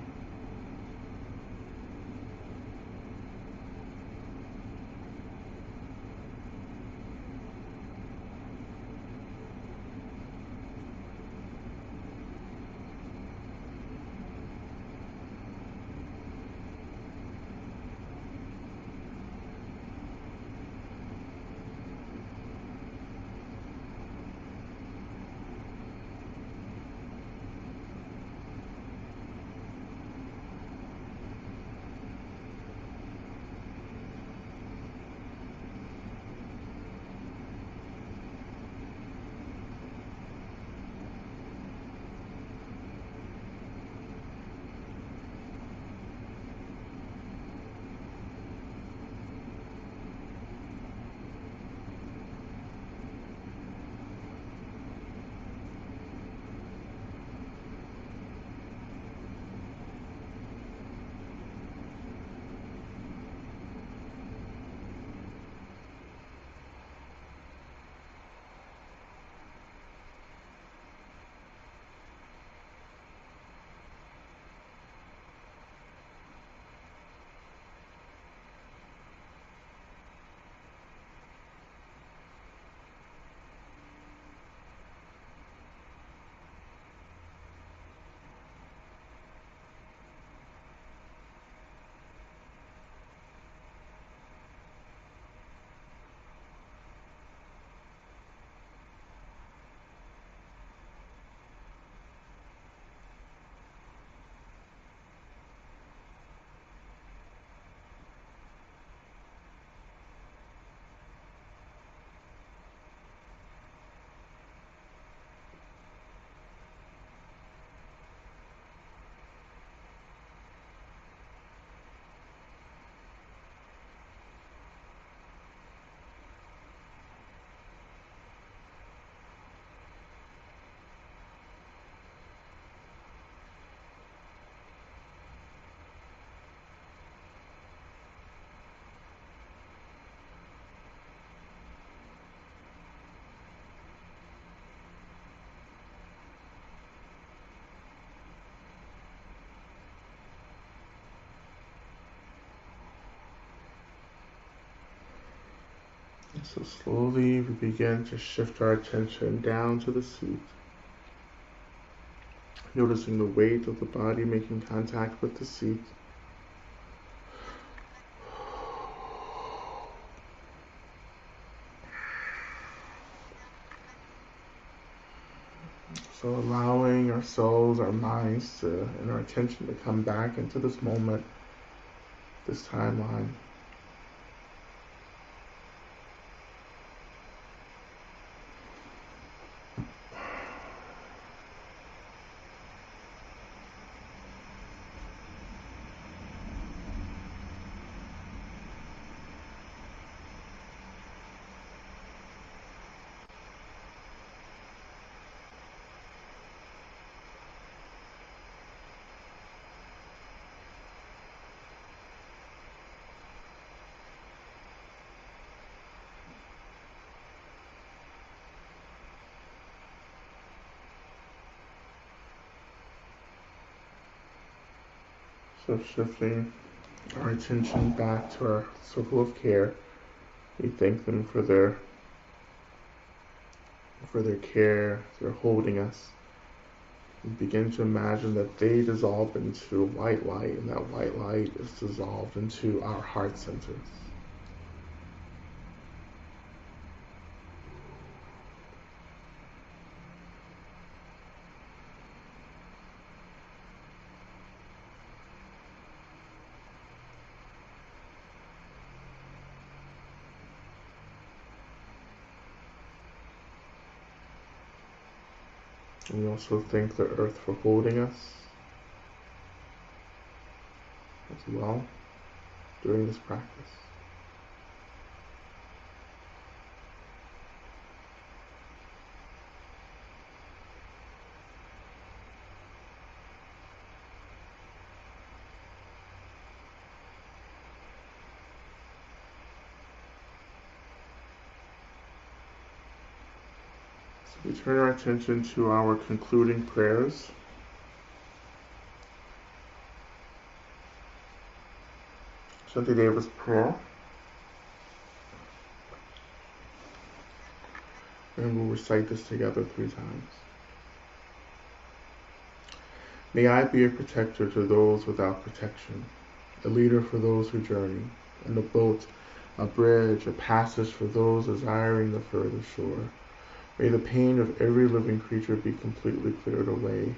S1: So slowly we begin to shift our attention down to the seat, noticing the weight of the body making contact with the seat. So allowing our souls, our minds and our attention to come back into this moment, this timeline. So shifting our attention back to our circle of care, we thank them for their care, their holding us. We begin to imagine that they dissolve into white light, and that white light is dissolved into our heart centers. We also thank the earth for holding us as well during this practice. So we turn our attention to our concluding prayers. Shantideva's prayer. And we'll recite this together 3 times. May I be a protector to those without protection, a leader for those who journey, and a boat, a bridge, a passage for those desiring the further shore. May the pain of every living creature be completely cleared away.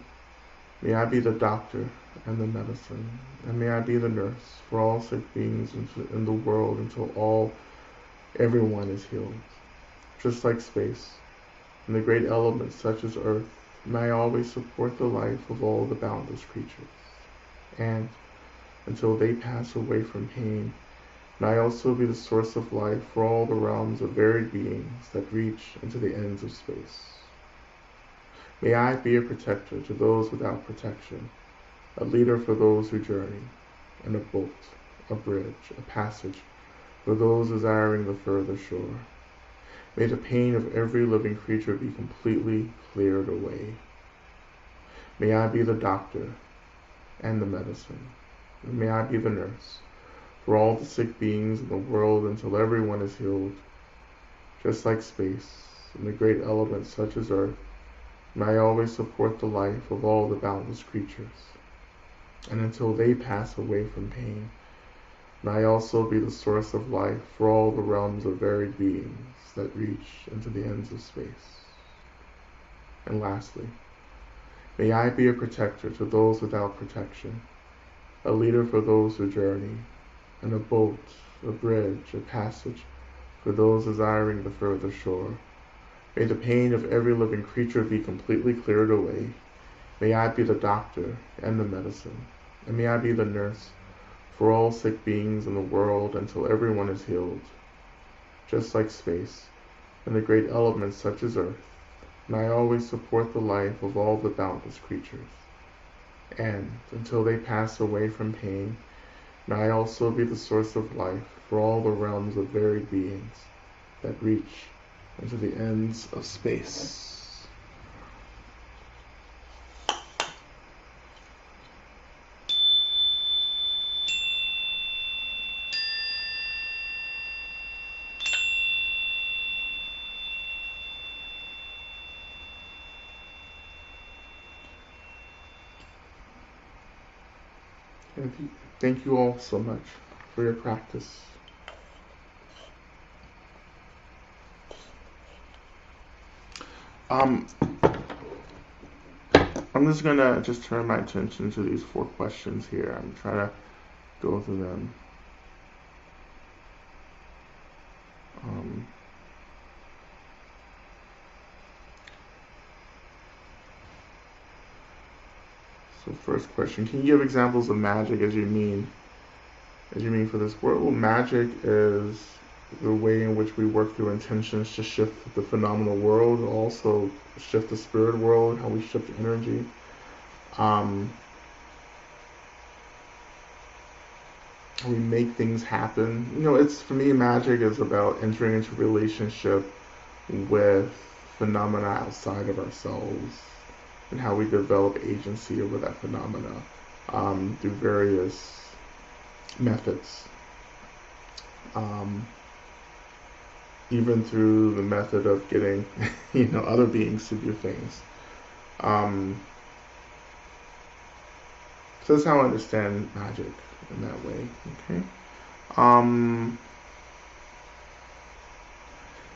S1: May I be the doctor and the medicine, and may I be the nurse for all sick beings in the world until everyone is healed. Just like space, and the great elements such as earth, may I always support the life of all the boundless creatures. And, until they pass away from pain, may I also be the source of life for all the realms of varied beings that reach into the ends of space. May I be a protector to those without protection, a leader for those who journey, and a boat, a bridge, a passage for those desiring the further shore. May the pain of every living creature be completely cleared away. May I be the doctor and the medicine, and may I be the nurse for all the sick beings in the world until everyone is healed. Just like space and the great elements such as earth, may I always support the life of all the boundless creatures. And until they pass away from pain, may I also be the source of life for all the realms of varied beings that reach into the ends of space. And lastly, may I be a protector to those without protection, a leader for those who journey, and a boat, a bridge, a passage for those desiring the further shore. May the pain of every living creature be completely cleared away. May I be the doctor and the medicine, and may I be the nurse for all sick beings in the world until everyone is healed. Just like space and the great elements such as earth, may I always support the life of all the boundless creatures. And until they pass away from pain, may I also be the source of life for all the realms of varied beings that reach into the ends of space. And thank you all so much for your practice. I'm just gonna turn my attention to these 4 questions here. I'm trying to go through them. So first question, can you give examples of magic as you mean for this word? Well, magic is the way in which we work through intentions to shift the phenomenal world, also shift the spirit world, how we shift energy. We make things happen. It's, for me, magic is about entering into relationship with phenomena outside of ourselves and how we develop agency over that phenomena. through various methods, even through the method of getting, other beings to do things. So that's how I understand magic in that way. Okay.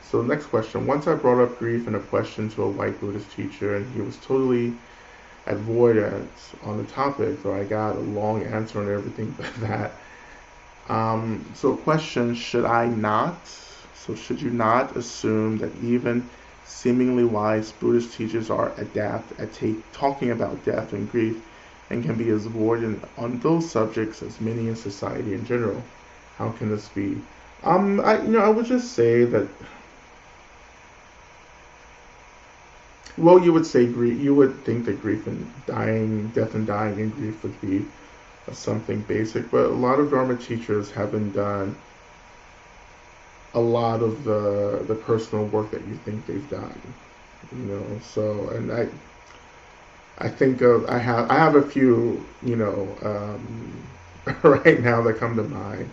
S1: So next question. Once I brought up grief in a question to a white Buddhist teacher, and he was totally avoidant on the topic, so I got a long answer on everything but that. So question, should you not assume that even seemingly wise Buddhist teachers are adept at talking about death and grief and can be as avoidant on those subjects as many in society in general? How can this be? I would just say that, well, you would say grief, you would think that death and dying and grief would be something basic, but a lot of Dharma teachers haven't done a lot of the personal work that you think they've done, so, and I think I have a few, right now that come to mind,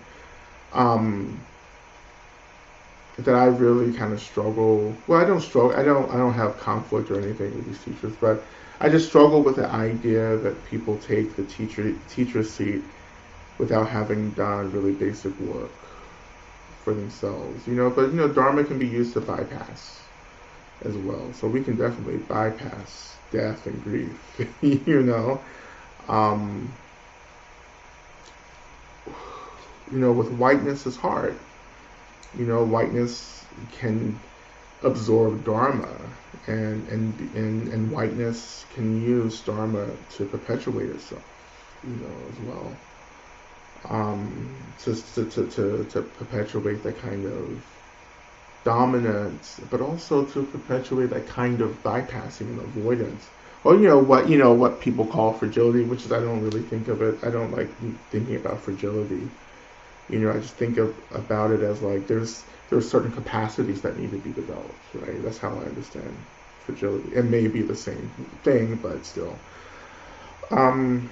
S1: that I really kind of struggle. Well, I don't struggle. I don't have conflict or anything with these teachers, but I just struggle with the idea that people take the teacher seat without having done really basic work for themselves. But Dharma can be used to bypass as well. So we can definitely bypass death and grief. With whiteness it's hard. Whiteness can absorb Dharma, and whiteness can use Dharma to perpetuate itself, as well. To perpetuate that kind of dominance, but also to perpetuate that kind of bypassing and avoidance. Or what people call fragility, which is, I don't really think of it. I don't like thinking about fragility. I just think about it as like there's certain capacities that need to be developed, right? That's how I understand fragility. It may be the same thing, but still. Dharma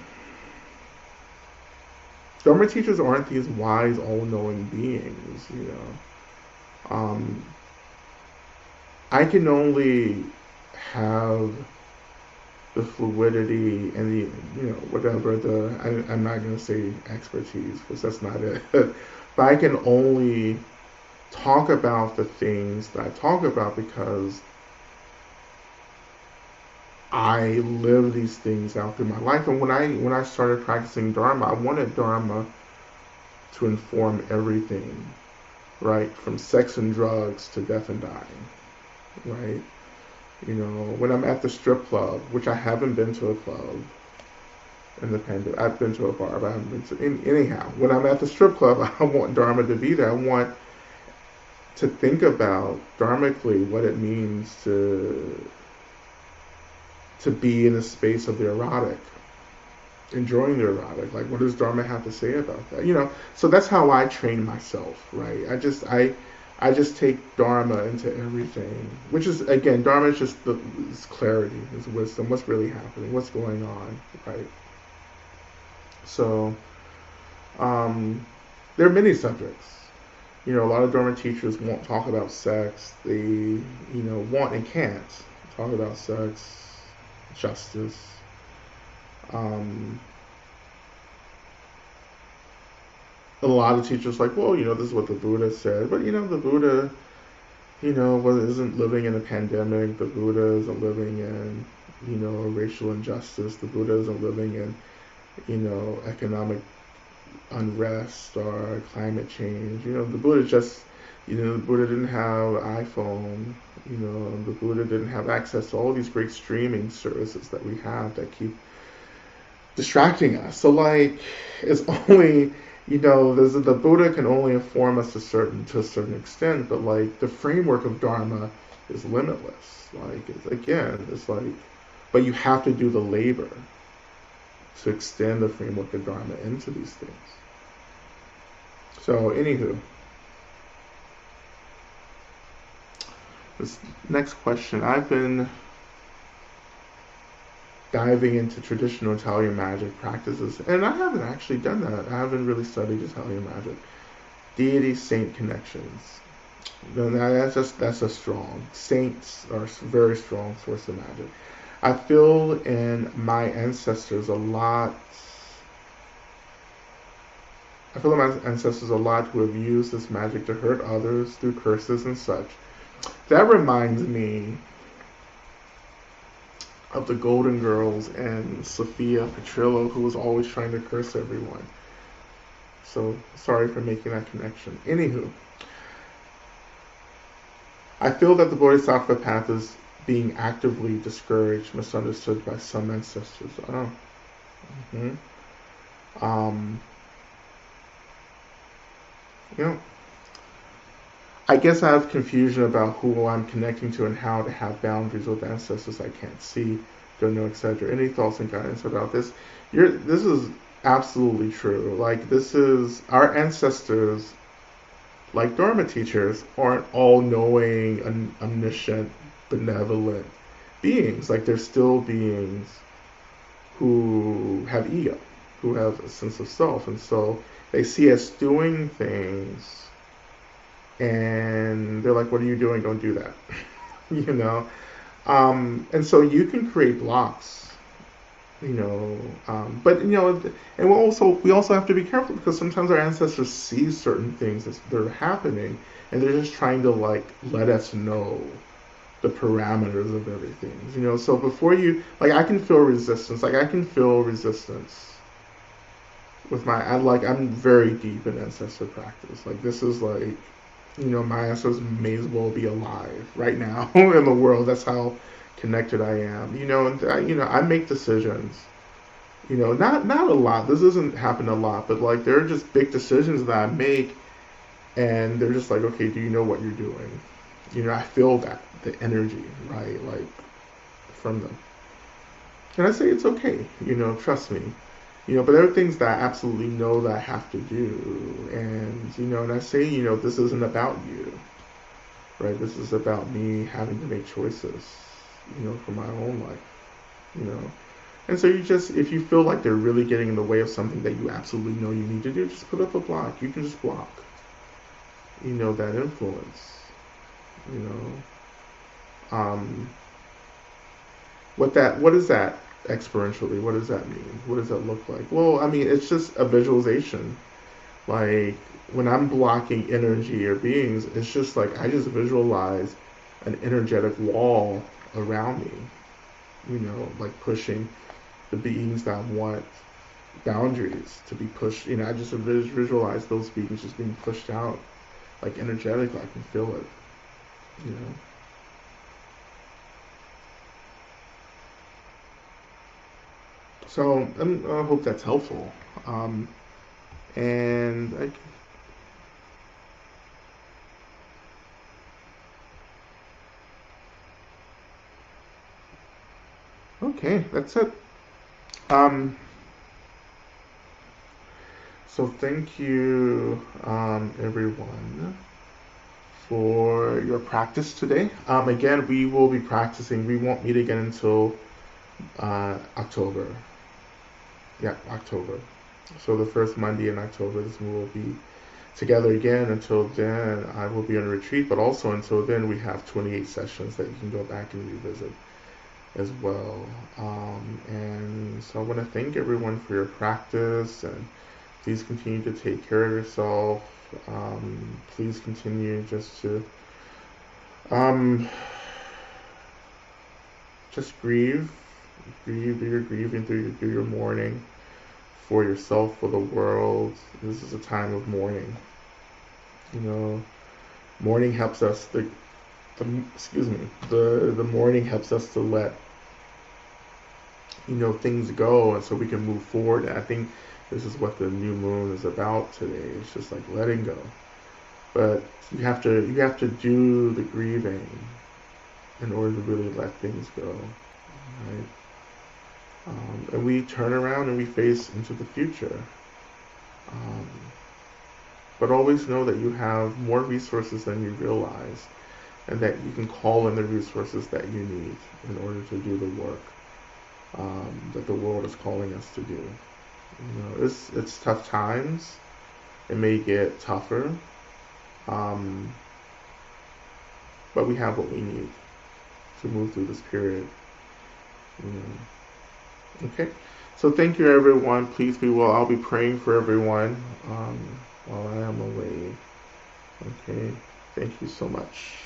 S1: teachers aren't these wise, all-knowing beings, I can only have the fluidity and the, whatever I'm not going to say expertise because that's not it, but I can only talk about the things that I talk about because I live these things out through my life. And when I started practicing Dharma, I wanted Dharma to inform everything, right? From sex and drugs to death and dying, right? When I'm at the strip club, which I haven't been to a club in the pandemic. I've been to a bar, but I haven't been to anyhow. When I'm at the strip club, I want Dharma to be there. I want to think about dharmically what it means to be in the space of the erotic, enjoying the erotic. Like, what does Dharma have to say about that? So that's how I train myself, right? I just take Dharma into everything, which is, again, Dharma is just it's clarity, it's wisdom, what's really happening, what's going on, right? So, there are many subjects. A lot of Dharma teachers won't talk about sex. They, want and can't talk about sex, justice. A lot of teachers like, well, this is what the Buddha said, but the Buddha, isn't living in a pandemic. The Buddha isn't living in, racial injustice. The Buddha isn't living in, economic unrest or climate change. The Buddha just, the Buddha didn't have an iPhone. The Buddha didn't have access to all these great streaming services that we have that keep distracting us. So, like, it's only, the Buddha can only inform us to a certain extent, but like the framework of Dharma is limitless. Like, it's like, but you have to do the labor to extend the framework of Dharma into these things. So, anywho, this next question, I've been diving into traditional Italian magic practices. And I haven't actually done that. I haven't really studied Italian magic. Deity saint connections. That's a strong. Saints are a very strong source of magic. I feel in my ancestors a lot. I feel in my ancestors a lot who have used this magic to hurt others through curses and such. That reminds me of the Golden Girls and Sophia Petrillo, who was always trying to curse everyone. So sorry for making that connection. Anywho, I feel that the Bodhisattva path is being actively discouraged, misunderstood by some ancestors. Oh. You know, I guess I have confusion about who I'm connecting to and how to have boundaries with ancestors I can't see, don't know, etc. Any thoughts and guidance about this? This is absolutely true. Like, this is our ancestors, like Dharma teachers, aren't all-knowing, omniscient, benevolent beings. Like, they're still beings who have ego, who have a sense of self, and so they see us doing things, and they're like, "What are you doing? Don't do that," you know. And so you can create blocks, but and we also have to be careful, because sometimes our ancestors see certain things that are happening, and they're just trying to like let us know the parameters of everything, So before you, like, I can feel resistance. Like, I can feel resistance with I'm very deep in ancestor practice. Like, this is like, my ancestors may as well be alive right now in the world. That's how connected I am. And I make decisions. Not a lot. This doesn't happen a lot, but like there are just big decisions that I make, and they're just like, okay, do you know what you're doing? I feel that the energy, right, like from them, and I say it's okay. Trust me. But there are things that I absolutely know that I have to do, and I say, this isn't about you, right? This is about me having to make choices, for my own life, And so if you feel like they're really getting in the way of something that you absolutely know you need to do, just put up a block. You can just block, that influence, What is that experientially? What does that mean? What does that look like? Well, I mean, it's just a visualization. Like, when I'm blocking energy or beings, it's just like I just visualize an energetic wall around me, like pushing the beings that want boundaries to be pushed. I just visualize those beings just being pushed out, like energetically. I can feel it, So I hope that's helpful. And okay, that's it. So thank you, everyone, for your practice today. Again, we will be practicing. We won't meet again until October. Yeah, October. So the first Monday in October, we will be together again. Until then, I will be on retreat, but also until then, we have 28 sessions that you can go back and revisit as well. And so I want to thank everyone for your practice, and please continue to take care of yourself. Please continue just to just grieve. You're grieving through your mourning for yourself, for the world. This is a time of mourning. Mourning helps us. The mourning helps us to let things go, and so we can move forward. And I think this is what the new moon is about today. It's just like letting go. But you have to do the grieving in order to really let things go, right? And we turn around and we face into the future. But always know that you have more resources than you realize, and that you can call in the resources that you need in order to do the work. that the world is calling us to do. It's tough times. It may get tougher, but we have what we need to move through this period. Okay, so thank you, everyone. Please be well. I'll be praying for everyone while I am away. Okay, thank you so much.